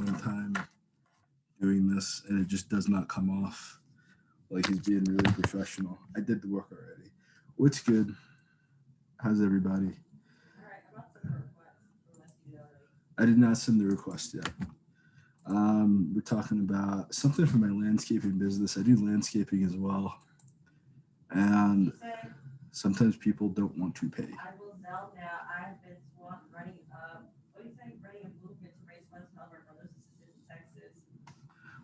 one time doing this, and it just does not come off like he's being really professional. I did the work already. What's good? How's everybody? I did not send the request yet. We're talking about something for my landscaping business. I do landscaping as well. And sometimes people don't want to pay. I will sell now. I've been running what do you say? Running a movement to raise funds to help our brothers and sisters in Texas.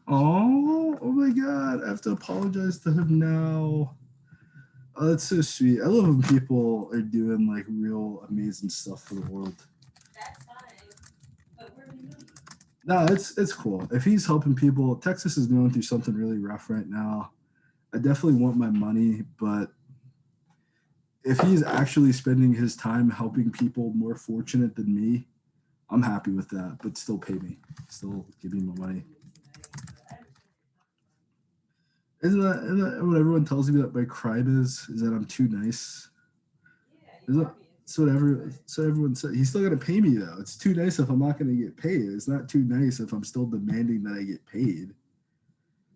Oh my God. I have to apologize to him now. Oh, that's so sweet. I love when people are doing like real amazing stuff for the world. That's fine. But where do you live? No, it's cool. If he's helping people, Texas is going through something really rough right now. I definitely want my money, but if he's actually spending his time helping people more fortunate than me, I'm happy with that. But still pay me. Still give me my money. Isn't that what everyone tells me that my crime is that I'm too nice? So everyone said. He's still gonna pay me though. It's too nice if I'm not gonna get paid. It's not too nice if I'm still demanding that I get paid.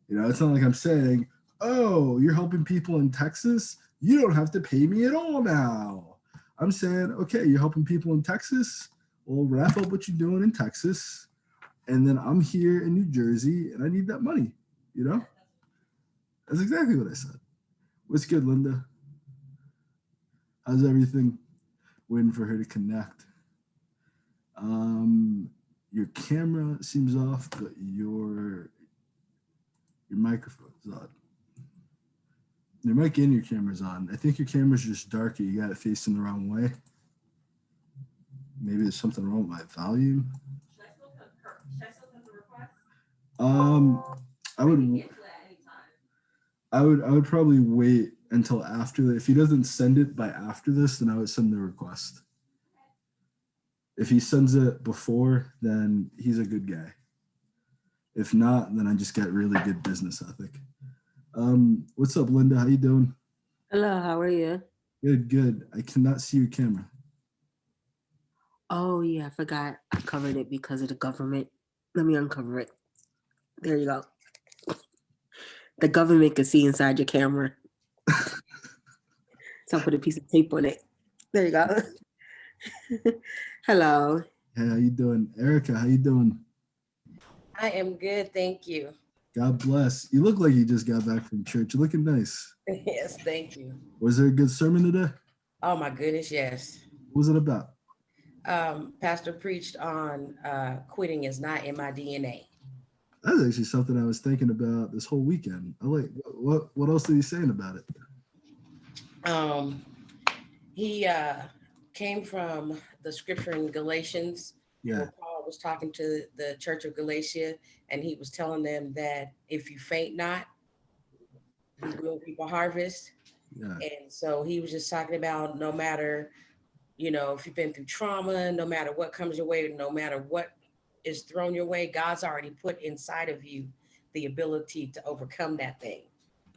You know, it's not like I'm saying, "Oh, you're helping people in Texas. You don't have to pay me at all now." I'm saying, "Okay, you're helping people in Texas. Well, wrap up what you're doing in Texas, and then I'm here in New Jersey, and I need that money." You know, that's exactly what I said. What's good, Linda? How's everything? Waiting for her to connect. Your camera seems off, but your microphone is on. Your mic and your camera's on. I think your camera's just darker. You got it facing the wrong way. Maybe there's something wrong with my volume. Should I still send the request? I would probably wait until after that. If he doesn't send it by after this, then I would send the request. If he sends it before, then he's a good guy. If not, then I just got really good business ethic. What's up, Linda? How you doing? Hello, how are you? Good. I cannot see your camera. Oh yeah, I forgot. I covered it because of the government. Let me uncover it. There you go. The government can see inside your camera. So I put a piece of tape on it. There you go. Hello. Hey, how you doing? Arica, how you doing? I am good, thank you. God bless. You look like you just got back from church. You're looking nice. Yes, thank you. Was there a good sermon today? Oh my goodness, yes. What was it about? Pastor preached on quitting is not in my DNA. That's actually something I was thinking about this whole weekend. I like what else did he saying about it? He came from the scripture in Galatians. Yeah. Where Paul was talking to the church of Galatia, and he was telling them that if you faint not, you will reap a harvest. Yeah. And so he was just talking about no matter, if you've been through trauma, no matter what comes your way, no matter what is thrown your way, God's already put inside of you the ability to overcome that thing.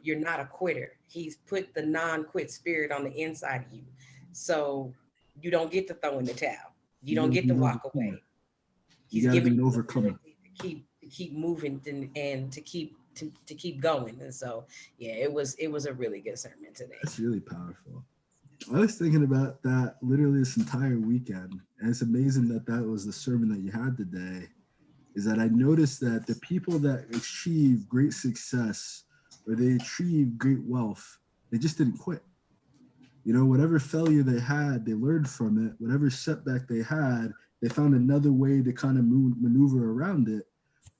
You're not a quitter. He's put the non-quit spirit on the inside of you. So you don't get to throw in the towel. You don't get to walk away. He's giving you the ability to keep moving and to keep going. And so, yeah, it was a really good sermon today. That's really powerful. I was thinking about that literally this entire weekend, and it's amazing that was the sermon that you had today. Is that I noticed that the people that achieve great success or they achieve great wealth, they just didn't quit. Whatever failure they had, they learned from it. Whatever setback they had, they found another way to kind of maneuver around it.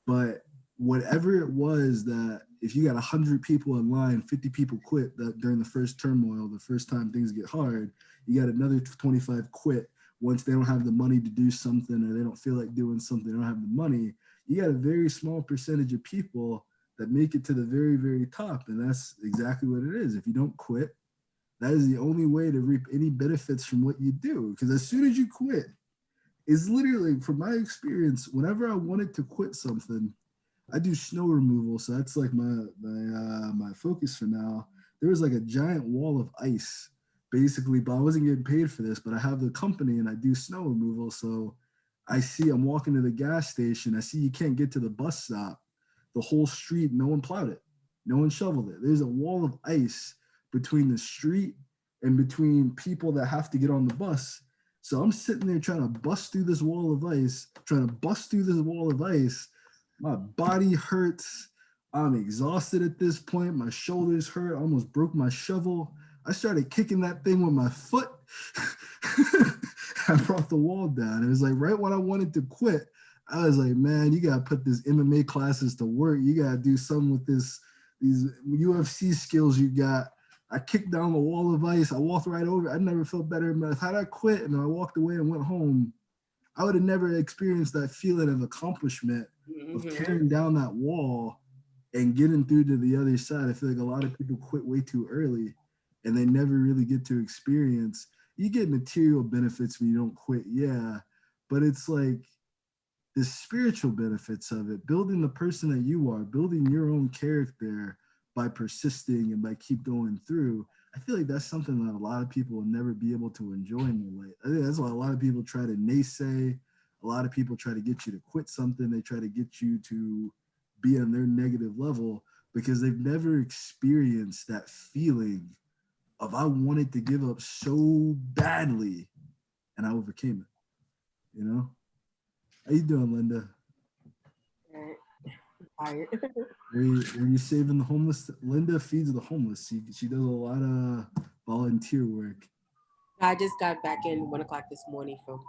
But whatever it was, that if you got 100 people in line, 50 people quit that during the first turmoil, the first time things get hard, you got another 25 quit once they don't have the money to do something or they don't feel like doing something, they don't have the money. You got a very small percentage of people that make it to the very, very top. And that's exactly what it is. If you don't quit, that is the only way to reap any benefits from what you do. Because as soon as you quit, it's literally, from my experience, whenever I wanted to quit something, I do snow removal. So that's like my focus for now. There was like a giant wall of ice, basically, but I wasn't getting paid for this, but I have the company and I do snow removal. So I'm walking to the gas station. I see you can't get to the bus stop. The whole street, no one plowed it. No one shoveled it. There's a wall of ice between the street and between people that have to get on the bus. So I'm sitting there trying to bust through this wall of ice, My body hurts. I'm exhausted at this point. My shoulders hurt. I almost broke my shovel. I started kicking that thing with my foot. I brought the wall down. It was like right when I wanted to quit, I was like, man, you got to put this MMA classes to work. You got to do something with these UFC skills you got. I kicked down the wall of ice. I walked right over. I never felt better. But had I quit and I walked away and went home, I would have never experienced that feeling of accomplishment of tearing down that wall and getting through to the other side. I feel like a lot of people quit way too early and they never really get to experience. You get material benefits when you don't quit, yeah, but it's like the spiritual benefits of it, building the person that you are, building your own character by persisting and by keep going through. I feel like that's something that a lot of people will never be able to enjoy in their life. I think that's why a lot of people try to naysay. A lot of people try to get you to quit something. They try to get you to be on their negative level because they've never experienced that feeling of I wanted to give up so badly and I overcame it, you know? How you doing, Linda? Tired. Were you saving the homeless? Linda feeds the homeless. She does a lot of volunteer work. I just got back in 1 o'clock this morning from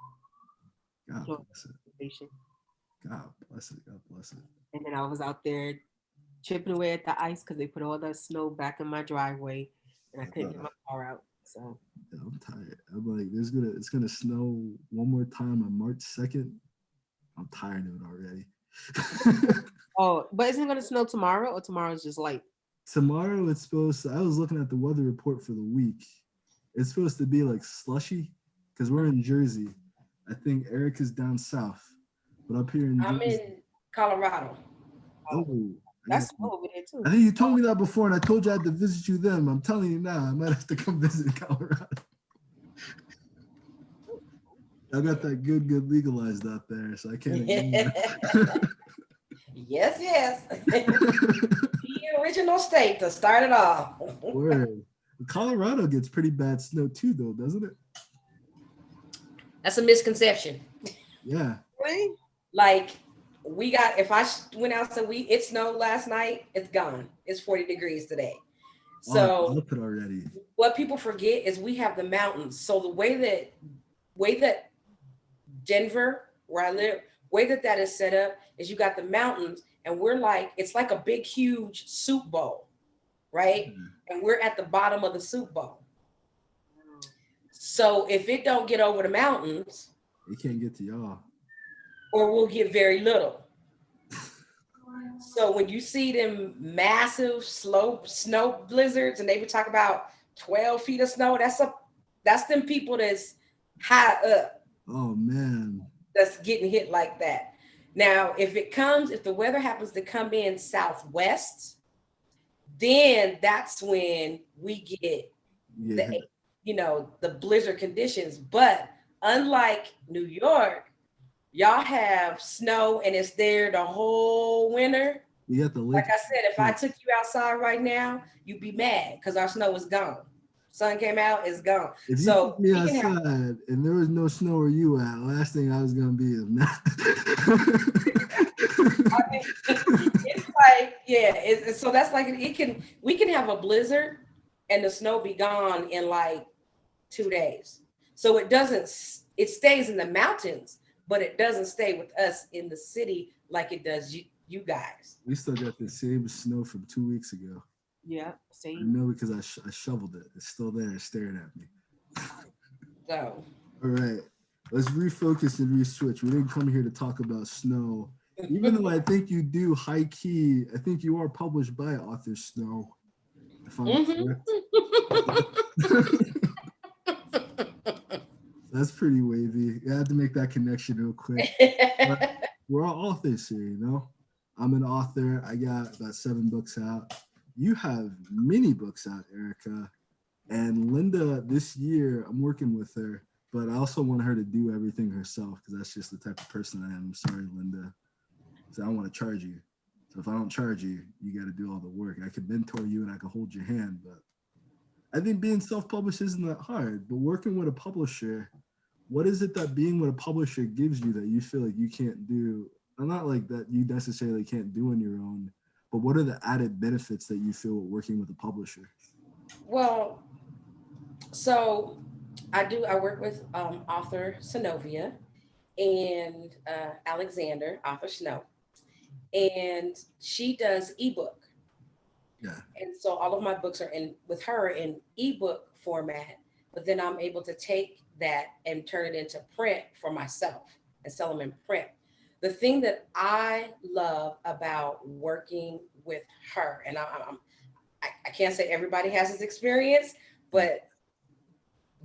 God bless it. station. God bless it. God bless it. And then I was out there chipping away at the ice because they put all the snow back in my driveway and I couldn't get my car out. So yeah, I'm tired. I'm like, it's gonna snow one more time on March 2nd. I'm tired of it already. oh, but isn't it gonna snow tomorrow or tomorrow's just light? Tomorrow it's supposed to, I was looking at the weather report for the week. It's supposed to be like slushy because we're in Jersey. I think Erica's down south, but up here in I'm Jersey. in Colorado. Oh, That's snow over there too. I think you told me that before, and I told you I had to visit you then. I'm telling you now, I might have to come visit Colorado. I got that good legalized out there, so I can't. Yes. The original state to start it off. Word. Colorado gets pretty bad snow too, though, doesn't it? That's a misconception. Yeah. Really? Like if I went out and it snowed last night, it's gone. It's 40 degrees today. So look it already. What people forget is we have the mountains. So the way that Denver, where I live, way that is set up is you got the mountains and it's like a big, huge soup bowl, right? Mm-hmm. And we're at the bottom of the soup bowl. So if it don't get over the mountains, it can't get to y'all. Or we'll get very little. So when you see them massive snow blizzards and they would talk about 12 feet of snow, that's them people that's high up. Oh man. That's getting hit like that. Now, if the weather happens to come in southwest, then that's when we get the blizzard conditions. But unlike New York, y'all have snow and it's there the whole winter. We got the like I said, if I took you outside right now, you'd be mad because our snow is gone. Sun came out, it's gone. If you took me outside and there was no snow where you at, last thing I was gonna be is mad. I mean, it's like, yeah. So that's like we can have a blizzard and the snow be gone in like 2 days. So it stays in the mountains, but it doesn't stay with us in the city like it does you guys. We still got the same snow from 2 weeks ago. Yeah, same. I know because I shoveled it. It's still there staring at me. So. All right. Let's refocus and re-switch. We didn't come here to talk about snow. Even though I think you do high key, I think you are published by Author Snow. If I'm correct. That's pretty wavy. I had to make that connection real quick. But we're all authors here, you know? I'm an author. I got about 7 books out. You have many books out, Arica. And Linda, this year, I'm working with her. but I also want her to do everything herself because that's just the type of person I am. I'm sorry, Linda. So I don't want to charge you. So if I don't charge you, you got to do all the work. I could mentor you and I could hold your hand, but I think being self-published isn't that hard. But working with a publisher, what is it that being with a publisher gives you that you feel like you can't do? Not like that you necessarily can't do on your own, but what are the added benefits that you feel working with a publisher? Well, so I work with author Synovia and Alexander, author Snow, and she does ebook. Yeah. And so all of my books are in with her in ebook format, but then I'm able to take that and turn it into print for myself and sell them in print. The thing that I love about working with her, and I can't say everybody has this experience, but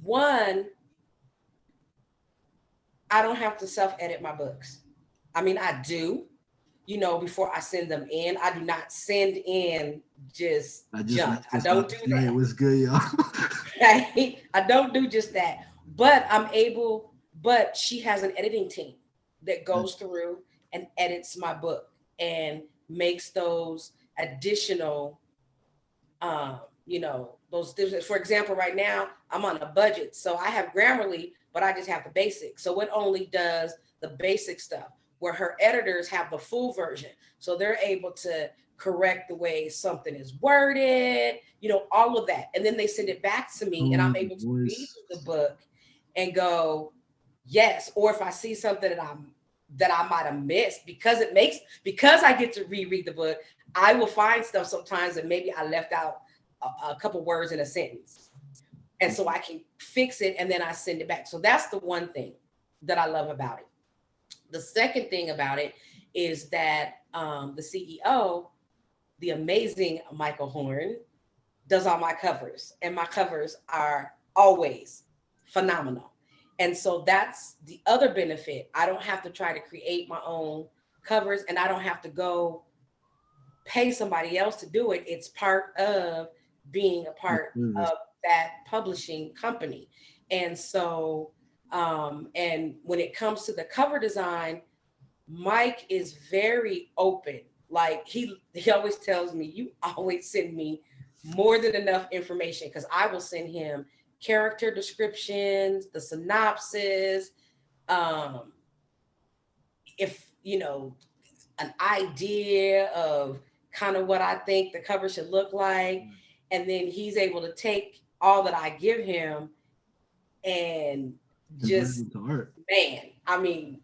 one, I don't have to self-edit my books. I mean, I do, before I send them in. I do not send in just I just junk. watched I this don't do last night. that. It was good, y'all. Right? I don't do just that. But she has an editing team that goes through and edits my book and makes those additional those, for example, right now I'm on a budget. So I have Grammarly, but I just have the basics. So it only does the basic stuff where her editors have the full version. So they're able to correct the way something is worded, all of that. And then they send it back to me and I'm able to read the book and go, yes. Or if I see something that I might have missed because I get to reread the book, I will find stuff sometimes that maybe I left out a couple words in a sentence. And so I can fix it and then I send it back. So that's the one thing that I love about it. The second thing about it is that the CEO, the amazing Michael Horn, does all my covers, and my covers are always phenomenal. And so that's the other benefit. I don't have to try to create my own covers, and I don't have to go pay somebody else to do it. It's part of being a part of that publishing company. And so, and when it comes to the cover design, Mike is very open. Like he always tells me, you always send me more than enough information, because I will send him character descriptions, the synopsis, if an idea of kind of what I think the cover should look like. And then he's able to take all that I give him and just, man, I mean,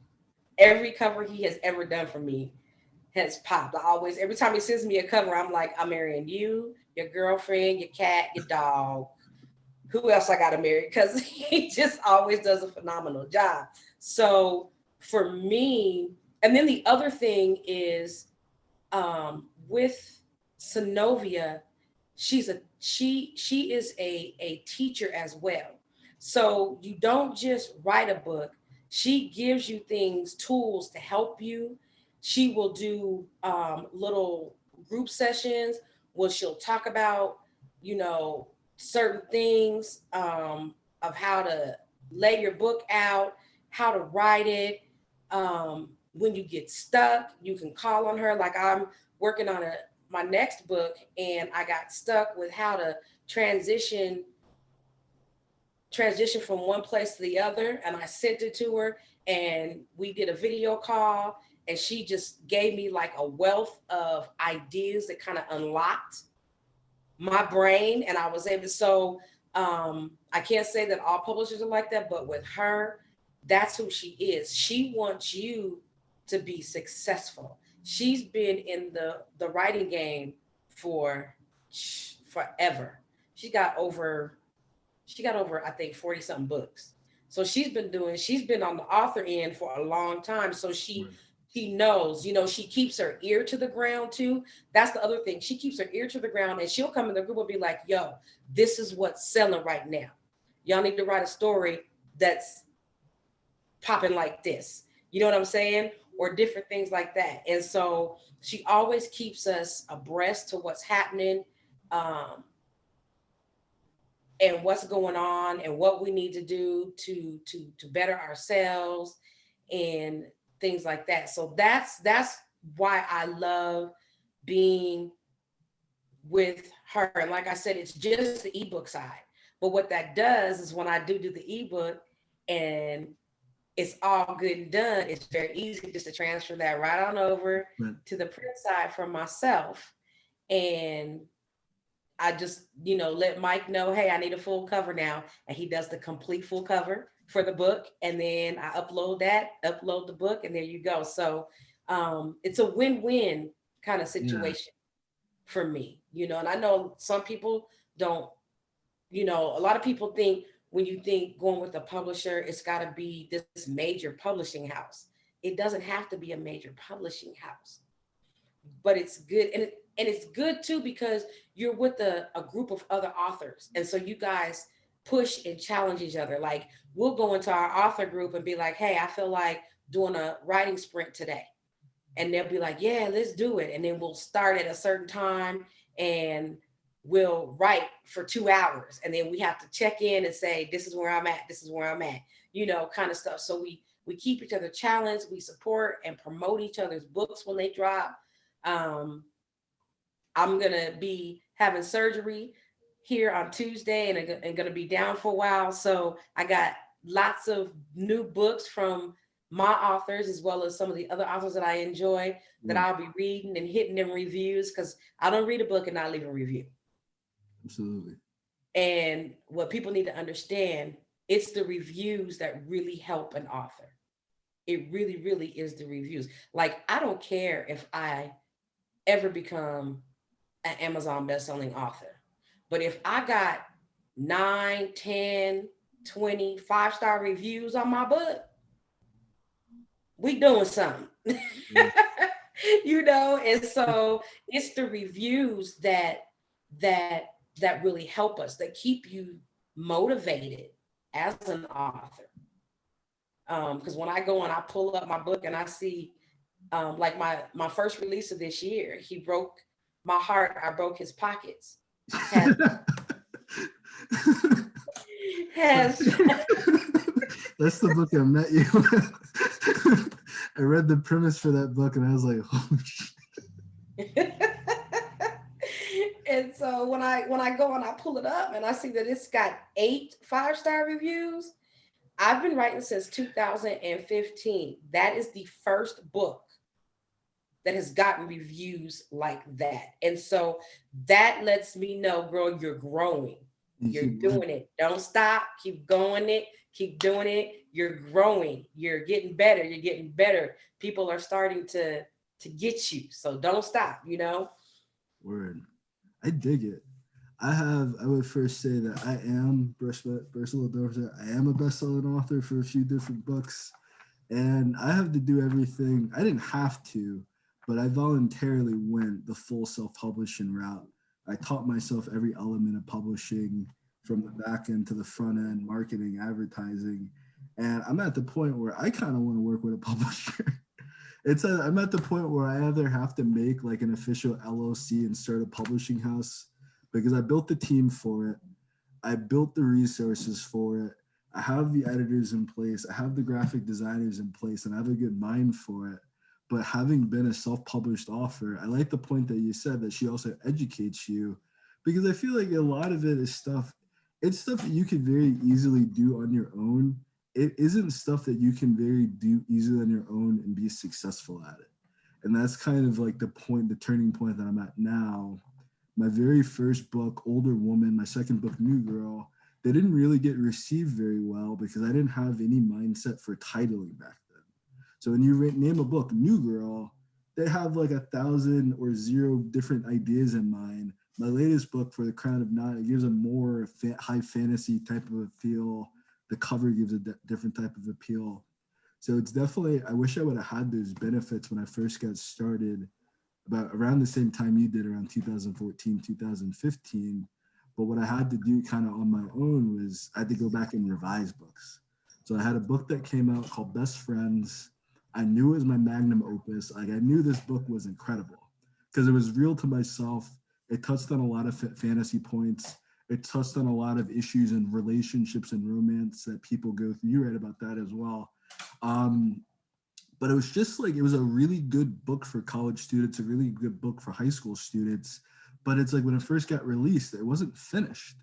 every cover he has ever done for me has popped. Every time he sends me a cover, I'm like, I'm marrying you, your girlfriend, your cat, your dog. Who else I got to marry? Because he just always does a phenomenal job. So for me, and then the other thing is with Synovia, she is a teacher as well. So you don't just write a book. She gives you tools to help you. She will do little group sessions where she'll talk about, certain things of how to lay your book out, how to write it. When you get stuck, you can call on her. Like I'm working on my next book and I got stuck with how to transition from one place to the other, and I sent it to her and we did a video call, and she just gave me like a wealth of ideas that kind of unlocked my brain, and I was able to. So I can't say that all publishers are like that, but with her, that's who she is. She wants you to be successful. She's been in the writing game for forever. She got over, I think, 40 something books. So she's been on the author end for a long time. So she knows, she keeps her ear to the ground too. That's the other thing. She keeps her ear to the ground, and she'll come in the group and be like, yo, this is what's selling right now. Y'all need to write a story that's popping like this. You know what I'm saying? Or different things like that. And so she always keeps us abreast to what's happening. and what's going on and what we need to do to better ourselves and things like that. So that's why I love being with her. And like I said, it's just the ebook side. But what that does is when I do the ebook and it's all good and done, it's very easy just to transfer that right on over to the print side for myself. And I just, let Mike know, hey, I need a full cover now. And he does the complete full cover for the book. And then I upload the book, and there you go. So it's a win-win kind of situation for me, and I know some people don't, a lot of people think when you think going with a publisher, it's got to be this major publishing house. It doesn't have to be a major publishing house, but it's good. And it's good too, because you're with a group of other authors. And so you guys push and challenge each other. Like, we'll go into our author group and be like, hey, I feel like doing a writing sprint today. And they'll be like, yeah, let's do it. And then we'll start at a certain time and we'll write for 2 hours. And then we have to check in and say, this is where I'm at. This is where I'm at, kind of stuff. So we keep each other challenged. We support and promote each other's books when they drop. I'm going to be having surgery here on Tuesday and going to be down for a while. So I got lots of new books from my authors, as well as some of the other authors that I enjoy, that I'll be reading and hitting them reviews, because I don't read a book and not leave a review. Absolutely. And what people need to understand, it's the reviews that really help an author. It really, really is the reviews. Like, I don't care if I ever become an Amazon bestselling author, but if I got 9, 10, 20 5-star reviews on my book, we doing something. And so it's the reviews that really help us, that keep you motivated as an author. Because when I go and I pull up my book and I see, like my first release of this year, he broke my heart. I broke his pockets. Has That's the book I met you with. I read the premise for that book and I was like, oh shit. And so when I go and I pull it up and I see that it's got 8 5-star reviews, I've been writing since 2015. That is the first book that has gotten reviews like that. And so that lets me know, girl, you're growing. You're doing it. Don't stop. Keep going it. Keep doing it. You're growing. You're getting better. You're getting better. People are starting to get you. So don't stop, Word. I dig it. I would first say that I am Ursula Dorset. I am a best-selling author for a few different books. And I have to do everything. I didn't have to, but I voluntarily went the full self-publishing route. I taught myself every element of publishing, from the back end to the front end, marketing, advertising. And I'm at the point where I kind of want to work with a publisher. I'm at the point where I either have to make like an official LLC and start a publishing house, because I built the team for it. I built the resources for it. I have the editors in place. I have the graphic designers in place, and I have a good mind for it. But having been a self-published author, I like the point that you said that she also educates you, because I feel like a lot of it is stuff, it's stuff that you can very easily do on your own. It isn't stuff that you can very do easily on your own and be successful at it. And that's kind of like the turning point that I'm at now. My very first book, Older Woman, my second book, New Girl, they didn't really get received very well because I didn't have any mindset for titling back then. So when you name a book, New Girl, they have like 1,000 or 0 different ideas in mind. My latest book, For the Crown of Nine, it gives a more high fantasy type of a feel. The cover gives a different type of appeal. So it's definitely, I wish I would have had those benefits when I first got started, about around the same time you did, around 2014, 2015. But what I had to do kind of on my own was I had to go back and revise books. So I had a book that came out called Best Friends. I knew it was my magnum opus. Like, I knew this book was incredible because it was real to myself. It touched on a lot of fantasy points. It touched on a lot of issues and relationships and romance that people go through. You write about that as well. But it was just like, it was a really good book for college students, a really good book for high school students. But it's like when it first got released, it wasn't finished.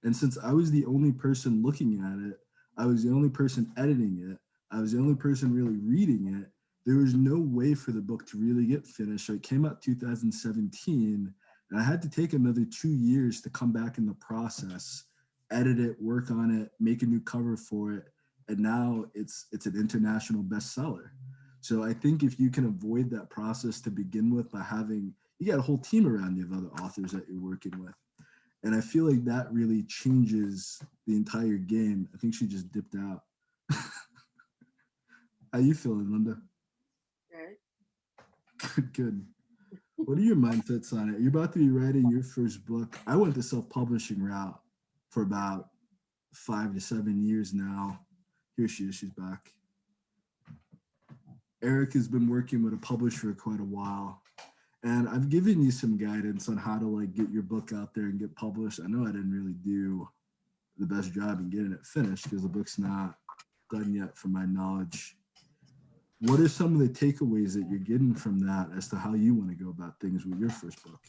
And since I was the only person looking at it, I was the only person editing it, I was the only person really reading it, there was no way for the book to really get finished. So it came out 2017, and I had to take another 2 years to come back in the process, edit it, work on it, make a new cover for it. And now it's an international bestseller. So I think if you can avoid that process to begin with by having, you got a whole team around you of other authors that you're working with. And I feel like that really changes the entire game. I think she just dipped out. How you feeling, Linda? Right. Good. What are your mindsets on it? You're about to be writing your first book. I went the self-publishing route for about 5 to 7 years now. Here she is, she's back. Eric has been working with a publisher for quite a while. And I've given you some guidance on how to like get your book out there and get published. I know I didn't really do the best job in getting it finished because the book's not done yet from my knowledge. What are some of the takeaways that you're getting from that as to how you want to go about things with your first book?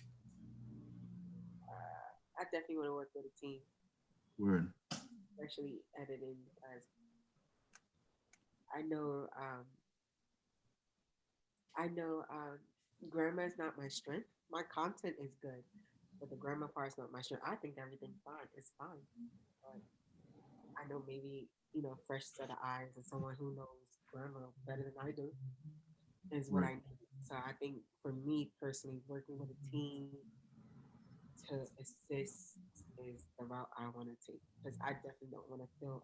I definitely want to work with a team, Word. especially editing, because I know grammar is not my strength. My content is good, but the grammar part is not my strength. I think everything's fine. It's fine. But I know maybe, fresh set of eyes and someone who knows grammar better than I do is what Right. I need. So I think for me personally, working with a team to assist is the route I want to take, because I definitely don't want to feel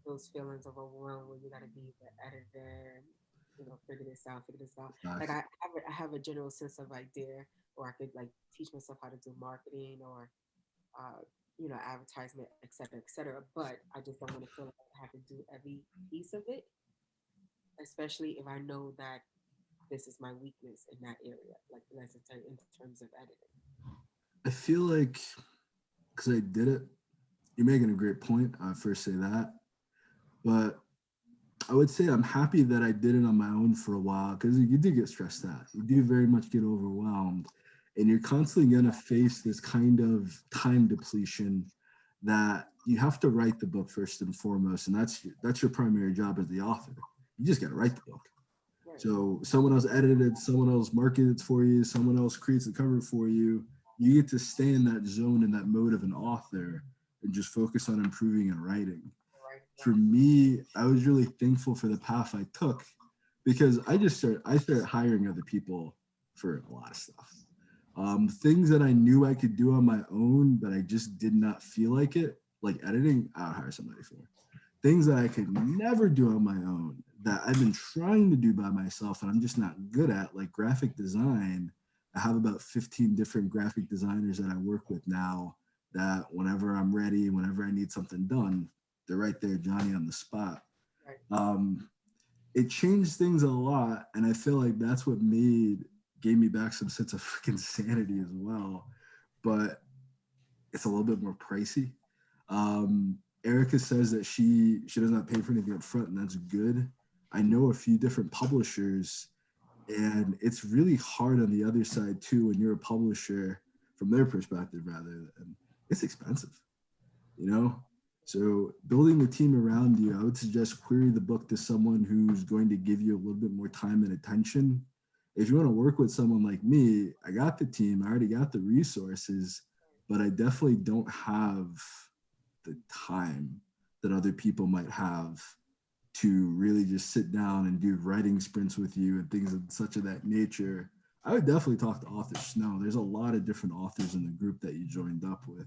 those feelings of overwhelm where you got to be the editor and figure this out, figure this out. Like Facts. I have a general sense of idea, or I could like teach myself how to do marketing or advertisement, et cetera, et cetera. But I just don't want to feel like I have to do every piece of it, especially if I know that this is my weakness in that area, like let's say in terms of editing. I feel like because I did it, you're making a great point. I first say that. But I would say I'm happy that I did it on my own for a while because you do get stressed out. You do very much get overwhelmed. And you're constantly going to face this kind of time depletion that you have to write the book first and foremost. And that's your primary job as the author. You just got to write the book. Right. So someone else edited it, someone else marketed it for you, someone else creates the cover for you. You get to stay in that zone and that mode of an author and just focus on improving and writing. Right. For me, I was really thankful for the path I took because I started hiring other people for a lot of stuff. Things that I knew I could do on my own, but I just did not feel like it, like editing, I'll hire somebody for. Things that I could never do on my own that I've been trying to do by myself and I'm just not good at, like graphic design. I have about 15 different graphic designers that I work with now that whenever I'm ready, whenever I need something done, they're right there, Johnny on the spot. Right. It changed things a lot. And I feel like that's what gave me back some sense of freaking sanity as well. But it's a little bit more pricey. Arica says that she does not pay for anything up front, and that's good. I know a few different publishers, and it's really hard on the other side too when you're a publisher from their perspective rather, and it's expensive, you know? So building a team around you, I would suggest query the book to someone who's going to give you a little bit more time and attention. If you want to work with someone like me, I got the team, I already got the resources, but I definitely don't have the time that other people might have to really just sit down and do writing sprints with you and things of such of that nature. I would definitely talk to Author Snow. There's a lot of different authors in the group that you joined up with,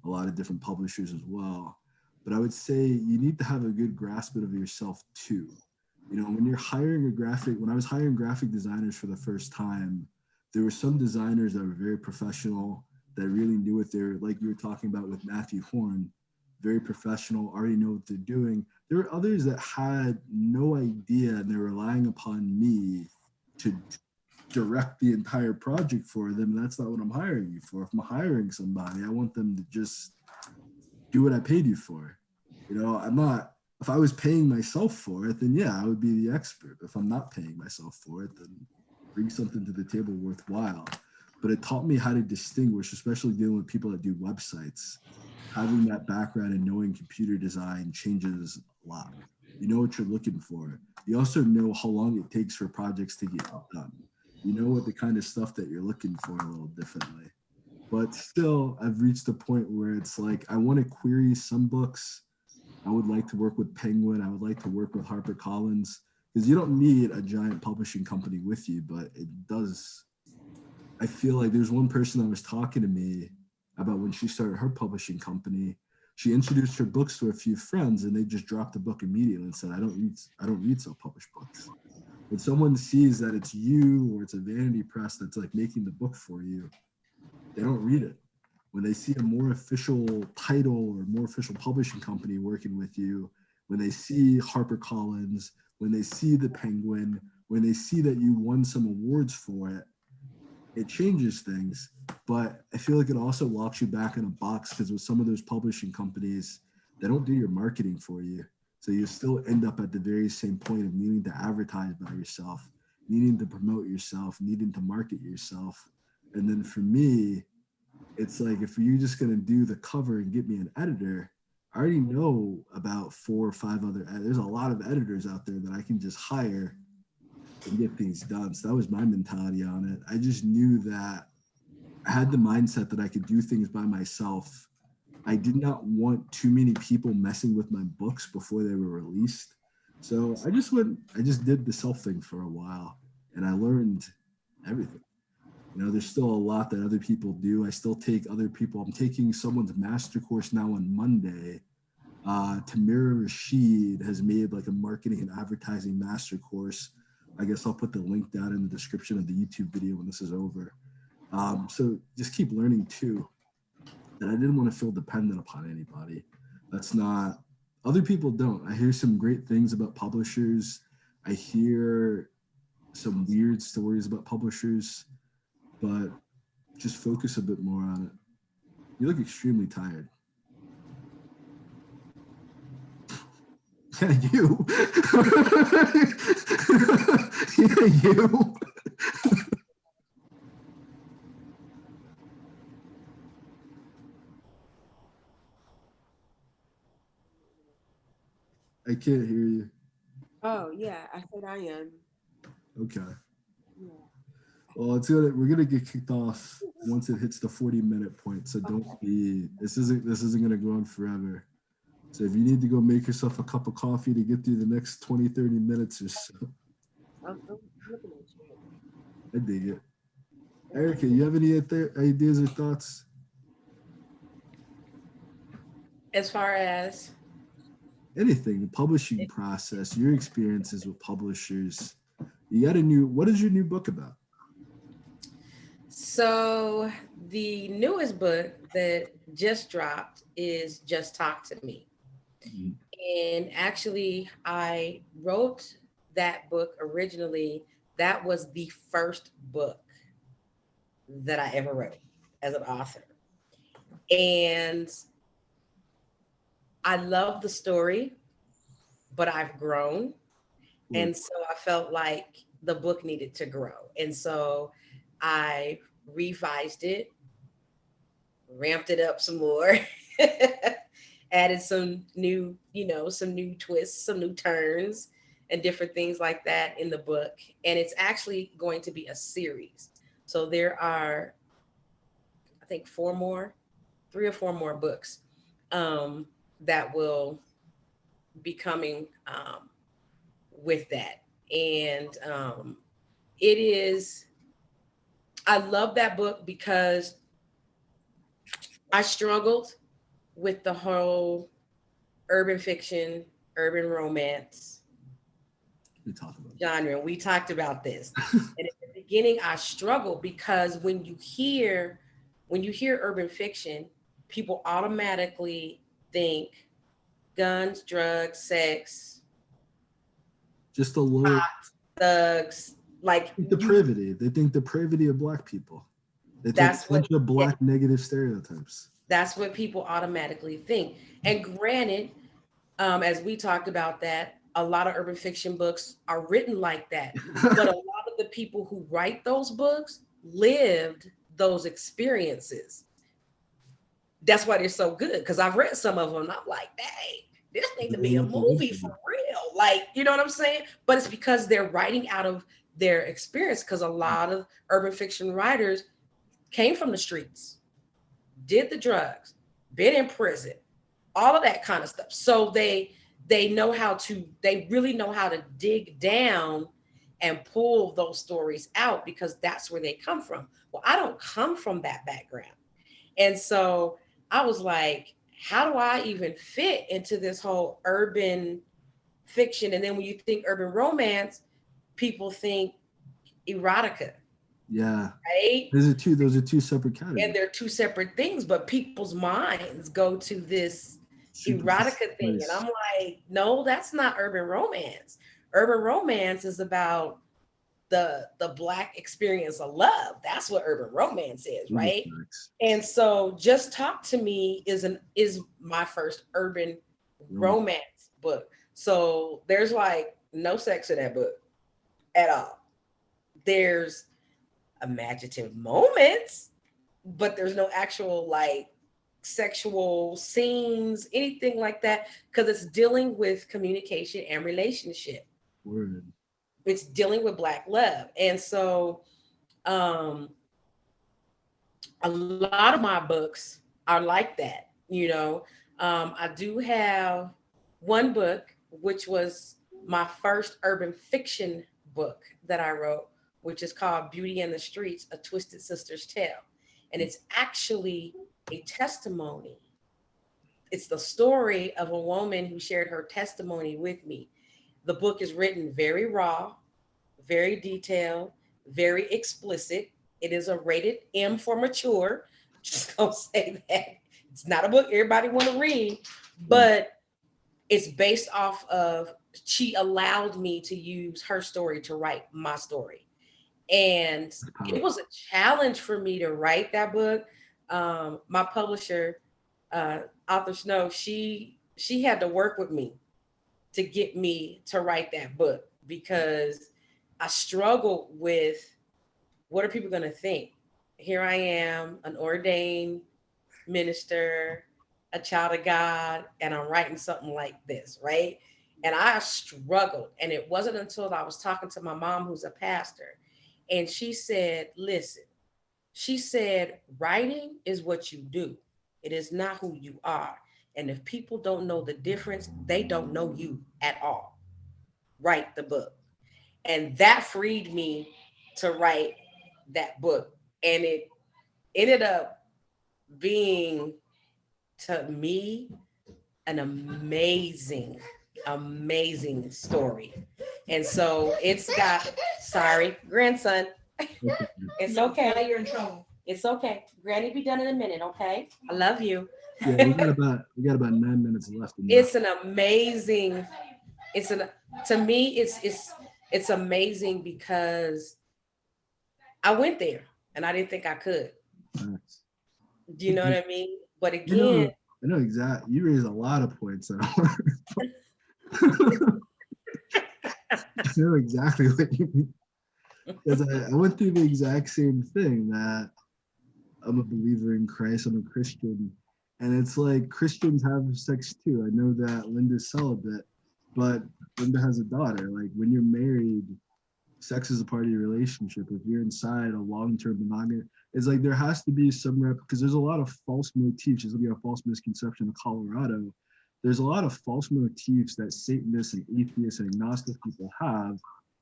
a lot of different publishers as well. But I would say you need to have a good grasp of yourself too. You know, when I was hiring graphic designers for the first time, there were some designers that were very professional, that really knew what they're, like you were talking about with Matthew Horn, very professional, already know what they're doing. There were others that had no idea and they're relying upon me to direct the entire project for them. That's not what I'm hiring you for. If I'm hiring somebody, I want them to just do what I paid you for. You know, I'm not, if I was paying myself for it, then yeah, I would be the expert. If I'm not paying myself for it, then bring something to the table worthwhile. But it taught me how to distinguish, especially dealing with people that do websites. Having that background and knowing computer design changes a lot. You know what you're looking for. You also know how long it takes for projects to get done. You know what the kind of stuff that you're looking for a little differently. But still, I've reached a point where it's like, I want to query some books. I would like to work with Penguin. I would like to work with HarperCollins, because you don't need a giant publishing company with you, but it does. I feel like there's one person that was talking to me about when she started her publishing company. She introduced her books to a few friends and they just dropped the book immediately and said, I don't read self-published books. When someone sees that it's you or it's a vanity press that's like making the book for you, they don't read it. When they see a more official title or more official publishing company working with you, when they see HarperCollins, when they see the Penguin, when they see that you won some awards for it, it changes things. But I feel like it also locks you back in a box, because with some of those publishing companies, they don't do your marketing for you. So you still end up at the very same point of needing to advertise about yourself, needing to promote yourself, needing to market yourself. And then for me, it's like, if you're just going to do the cover and get me an editor, I already know about 4 or 5 other, there's a lot of editors out there that I can just hire and get things done. So that was my mentality on it. I just knew that I had the mindset that I could do things by myself. I did not want too many people messing with my books before they were released. So I just did the self thing for a while, and I learned everything. You know, there's still a lot that other people do. I still take other people. I'm taking someone's master course now on Monday. Tamira Rashid has made like a marketing and advertising master course. I guess I'll put the link down in the description of the YouTube video when this is over. So just keep learning too. And I didn't want to feel dependent upon anybody. That's not, other people don't. I hear some great things about publishers. I hear some weird stories about publishers, but just focus a bit more on it. You look extremely tired. Yeah, you. Yeah, you. I can't hear you. Oh yeah, I said I am. Okay. Yeah. Well, we're gonna get kicked off once it hits the 40-minute point. So don't be, this isn't gonna go on forever. So if you need to go make yourself a cup of coffee to get through the next 20, 30 minutes or so, I'm looking at you. I dig it. Arica, you have any ideas or thoughts? As far as Anything, the publishing process, your experiences with publishers. You got what is your new book about? so the newest book that just dropped is Just Talk to Me. Mhm. And actually, I wrote that book originally. That was the first book that I ever wrote as an author. And I love the story, but I've grown. And so I felt like the book needed to grow. And so I revised it, ramped it up some more, added some new, some new twists, some new turns, and different things like that in the book. And it's actually going to be a series. So there are, I think, 3 or 4 more books that will be coming with that. And it is, I love that book because I struggled with the whole urban fiction, urban romance genre. We talked about this. And at the beginning, I struggled because when you hear urban fiction, people automatically think guns, drugs, sex, just a little thugs, Like Depravity. They think depravity of Black people. They think That's a bunch what- of Black negative stereotypes. that's what people automatically think. And granted, as we talked about that, a lot of urban fiction books are written like that. But a lot of the people who write those books lived those experiences. That's why they're so good. Because I've read some of them and I'm like, dang, this needs to be a movie for real. Like, you know what I'm saying? But it's because they're writing out of their experience, because a lot of urban fiction writers came from the streets, did the drugs, been in prison, all of that kind of stuff. So they really know how to dig down and pull those stories out, because that's where they come from. Well, I don't come from that background. And so I was like, how do I even fit into this whole urban fiction? And then when you think urban romance, people think erotica. Yeah. Right? Those are two separate categories. And they're two separate things, but people's minds go to this Super erotica thing. place. And I'm like, no, that's not urban romance. Urban romance is about the Black experience of love. That's what urban romance is, right? And so Just Talk to Me is my first urban romance book. So there's like no sex in that book at all. There's imaginative moments, but there's no actual like sexual scenes, anything like that, because it's dealing with communication and relationship. Word. It's dealing with Black love. And so a lot of my books are like that, you know. I do have one book, which was my first urban fiction book that I wrote, which is called Beauty in the Streets, A Twisted Sister's Tale. And it's actually a testimony. It's the story of a woman who shared her testimony with me. The book is written very raw, very detailed, very explicit. It is a rated M for mature. Just gonna say that. It's not a book everybody want to read, but it's based off of, she allowed me to use her story to write my story. And it was a challenge for me to write that book. My publisher, Author Snow, she had to work with me to get me to write that book, because I struggled with, what are people going to think? Here I am, an ordained minister, a child of God, and I'm writing something like this, right? And I struggled. And it wasn't until I was talking to my mom, who's a pastor, and she said, listen, she said, writing is what you do. It is not who you are. And if people don't know the difference, they don't know you at all. Write the book. And that freed me to write that book. And it ended up being, to me, an amazing, amazing story. And so it's got, sorry, grandson. It's okay. Now you're in trouble. It's okay. Granny be done in a minute, okay? I love you. Yeah, we got about 9 minutes left. It's an amazing, to me, it's amazing, because I went there and I didn't think I could. Nice. Do you know what I mean? But again, I know exactly. You raised a lot of points. I know exactly what you mean. Because I went through the exact same thing, that I'm a believer in Christ, I'm a Christian. And it's like, Christians have sex too. I know that Linda's celibate, but Linda has a daughter. Like, when you're married, sex is a part of your relationship. If you're inside a long-term monogamy, it's like there has to be some because there's a lot of false motifs. There's gonna be a false misconception of Colorado. There's a lot of false motifs that Satanists and atheists and agnostic people have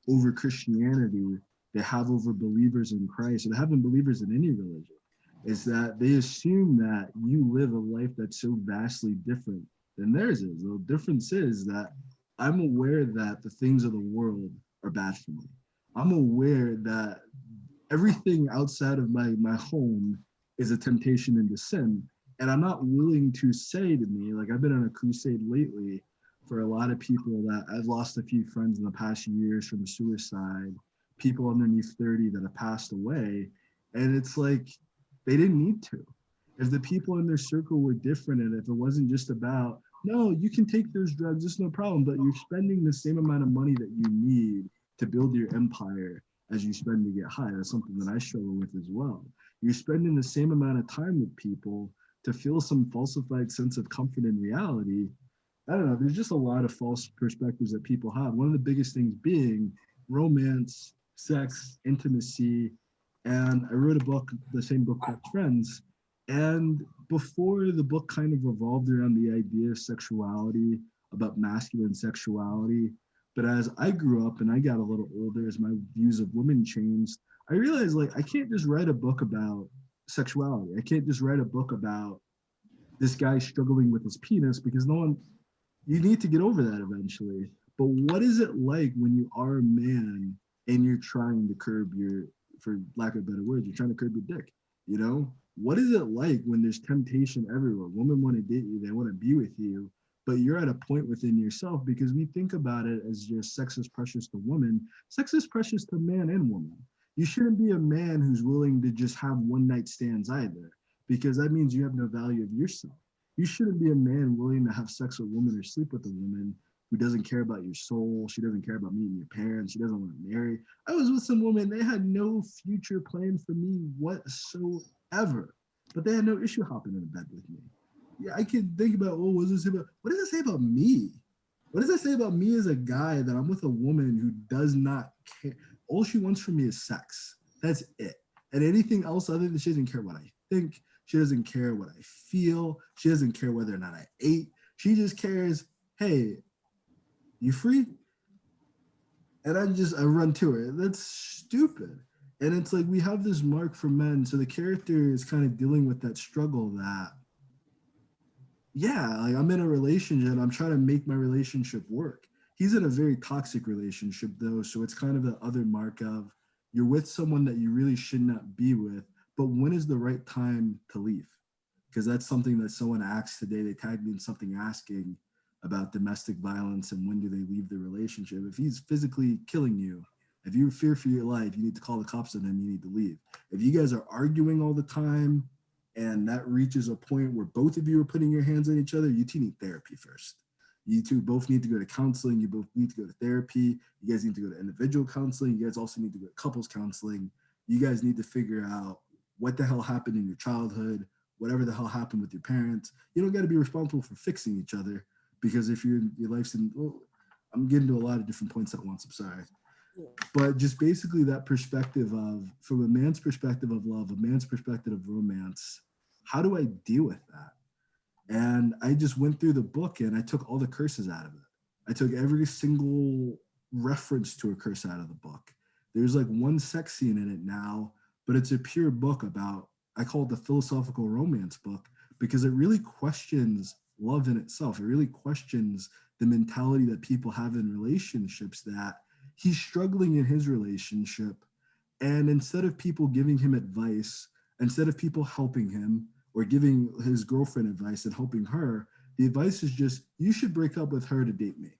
over Christianity. They have over believers in Christ, or they have in believers in any religion. Is that they assume that you live a life that's so vastly different than theirs is. The difference is that I'm aware that the things of the world are bad for me. I'm aware that everything outside of my home is a temptation into sin. And I'm not willing to say to me, like, I've been on a crusade lately for a lot of people that I've lost a few friends in the past years from suicide, people underneath 30 that have passed away. And it's like, they didn't need to. If the people in their circle were different, and if it wasn't just about, no, you can take those drugs, it's no problem, but you're spending the same amount of money that you need to build your empire as you spend to get high. That's something that I struggle with as well. You're spending the same amount of time with people to feel some falsified sense of comfort in reality. I don't know, there's just a lot of false perspectives that people have. One of the biggest things being romance, sex, intimacy. And I wrote a book, the same book called Friends. And before the book kind of revolved around the idea of sexuality, about masculine sexuality. But as I grew up and I got a little older, as my views of women changed, I realized like I can't just write a book about sexuality. I can't just write a book about this guy struggling with his penis, because no one, you need to get over that eventually. But what is it like when you are a man and you're trying to curb your, for lack of better words, you're trying to curb your dick, you know? What is it like when there's temptation everywhere? Women want to date you, they want to be with you, but you're at a point within yourself, because we think about it as just sex is precious to women. Sex is precious to man and woman. You shouldn't be a man who's willing to just have one night stands either, because that means you have no value of yourself. You shouldn't be a man willing to have sex with a woman or sleep with a woman who doesn't care about your soul. She doesn't care about meeting your parents. She doesn't want to marry. I was with some women, they had no future plan for me whatsoever, but they had no issue hopping in bed with me. Yeah, I could think about, oh, what does it say about me? What does it say about me as a guy that I'm with a woman who does not care? All she wants from me is sex. That's it. And anything else other than, she doesn't care what I think. She doesn't care what I feel. She doesn't care whether or not I ate. She just cares, hey, you free? And I run to her. That's stupid. And it's like we have this mark for men. So the character is kind of dealing with that struggle that, yeah, like I'm in a relationship and I'm trying to make my relationship work. He's in a very toxic relationship though. So it's kind of the other mark of, you're with someone that you really should not be with, but when is the right time to leave? Because that's something that someone asked today. They tagged me in something asking about domestic violence and when do they leave the relationship. If he's physically killing you, if you fear for your life, you need to call the cops on him, you need to leave. If you guys are arguing all the time and that reaches a point where both of you are putting your hands on each other, you two need therapy first. You two both need to go to counseling. You both need to go to therapy. You guys need to go to individual counseling. You guys also need to go to couples counseling. You guys need to figure out what the hell happened in your childhood, whatever the hell happened with your parents. You don't got to be responsible for fixing each other, because if your life's in, well, I'm getting to a lot of different points at once, I'm sorry. Yeah. But just basically that perspective of, from a man's perspective of love, a man's perspective of romance, how do I deal with that? And I just went through the book and I took all the curses out of it. I took every single reference to a curse out of the book. There's like one sex scene in it now, but it's a pure book about, I call it the philosophical romance book, because it really questions love in itself. It really questions the mentality that people have in relationships, that he's struggling in his relationship. And instead of people giving him advice, instead of people helping him or giving his girlfriend advice and helping her, the advice is just, you should break up with her to date me.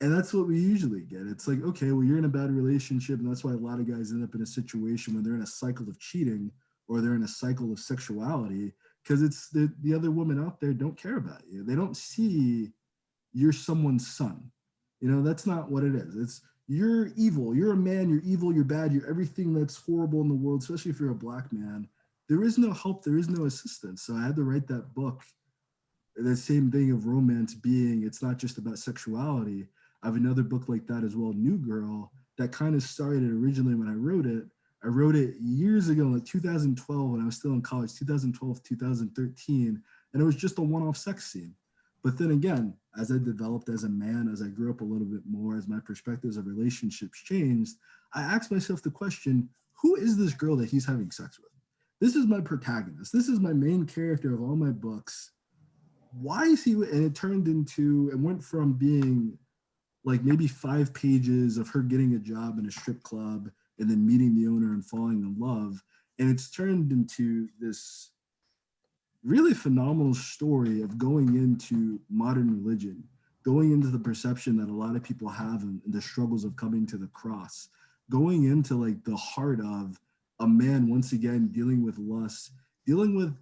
And that's what we usually get. It's like, okay, well, you're in a bad relationship. And that's why a lot of guys end up in a situation when they're in a cycle of cheating or they're in a cycle of sexuality, because it's the other women out there don't care about you. They don't see you're someone's son. You know, that's not what it is. It's, you're evil. You're a man. You're evil. You're bad. You're everything that's horrible in the world, especially if you're a black man. There is no help. There is no assistance. So I had to write that book. The same thing of romance being, it's not just about sexuality. I have another book like that as well, New Girl, that kind of started originally when I wrote it. I wrote it years ago, like 2012, when I was still in college, 2012, 2013, and it was just a one-off sex scene. But then again, as I developed as a man, as I grew up a little bit more, as my perspectives of relationships changed, I asked myself the question, who is this girl that he's having sex with? This is my protagonist. This is my main character of all my books. Why is he? And it turned into, it went from being like maybe 5 pages of her getting a job in a strip club and then meeting the owner and falling in love. And it's turned into this really phenomenal story of going into modern religion, going into the perception that a lot of people have and the struggles of coming to the cross, going into like the heart of a man once again dealing with lust, dealing with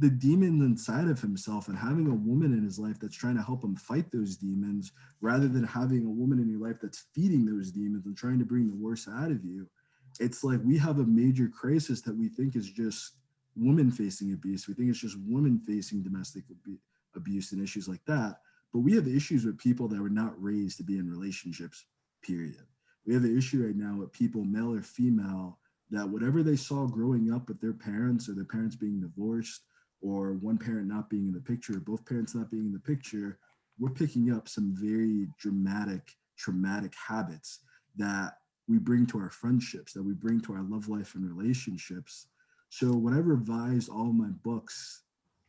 the demons inside of himself, and having a woman in his life that's trying to help him fight those demons, rather than having a woman in your life that's feeding those demons and trying to bring the worst out of you. It's like we have a major crisis that we think is just women facing abuse. We think it's just women facing domestic abuse and issues like that. But we have issues with people that were not raised to be in relationships, period. We have an issue right now with people, male or female, that whatever they saw growing up with their parents, or their parents being divorced, or one parent not being in the picture, or both parents not being in the picture, we're picking up some very dramatic, traumatic habits that we bring to our friendships, that we bring to our love life and relationships. So when I revised all my books,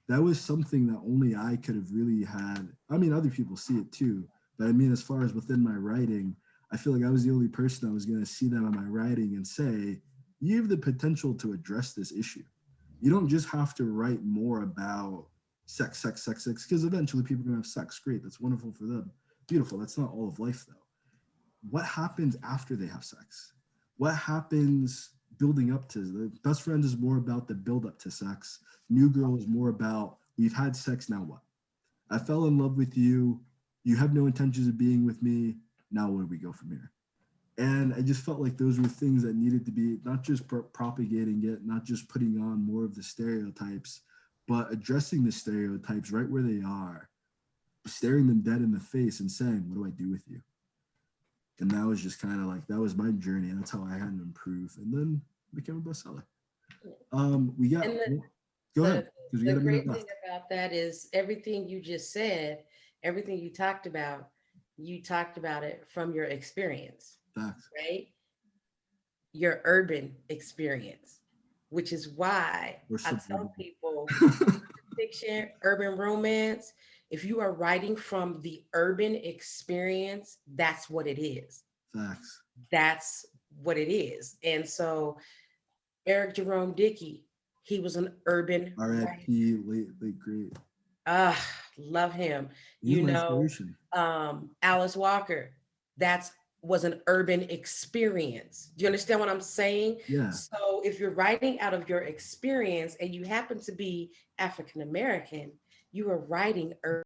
that was something that only I could have really had. I mean, other people see it too, but I mean, as far as within my writing, I feel like I was the only person that was going to see that on my writing and say, you have the potential to address this issue. You don't just have to write more about sex, because eventually people are going to have sex. Great. That's wonderful for them. Beautiful. That's not all of life, though. What happens after they have sex? What happens building up to? The best friend is more about the build up to sex. New girl is more about, we've had sex, now what? I fell in love with you. You have no intentions of being with me. Now where do we go from here? And I just felt like those were things that needed to be not just propagating it, not just putting on more of the stereotypes, but addressing the stereotypes right where they are, staring them dead in the face and saying, what do I do with you? And that was just kind of like, that was my journey. And that's how I had to improve. And then became a bestseller. We got, go ahead. The great thing about that is everything you just said, everything you talked about it from your experience. Facts. Right? Your urban experience, which is why I tell people fiction, urban romance, if you are writing from the urban experience, that's what it is. Facts. That's what it is. And so Eric Jerome Dickey, he was an urban R.I.P. late great. Love him. He's you my know, inspiration. Alice Walker, was an urban experience. Do you understand what I'm saying? Yeah. So if you're writing out of your experience and you happen to be African American, you are writing urban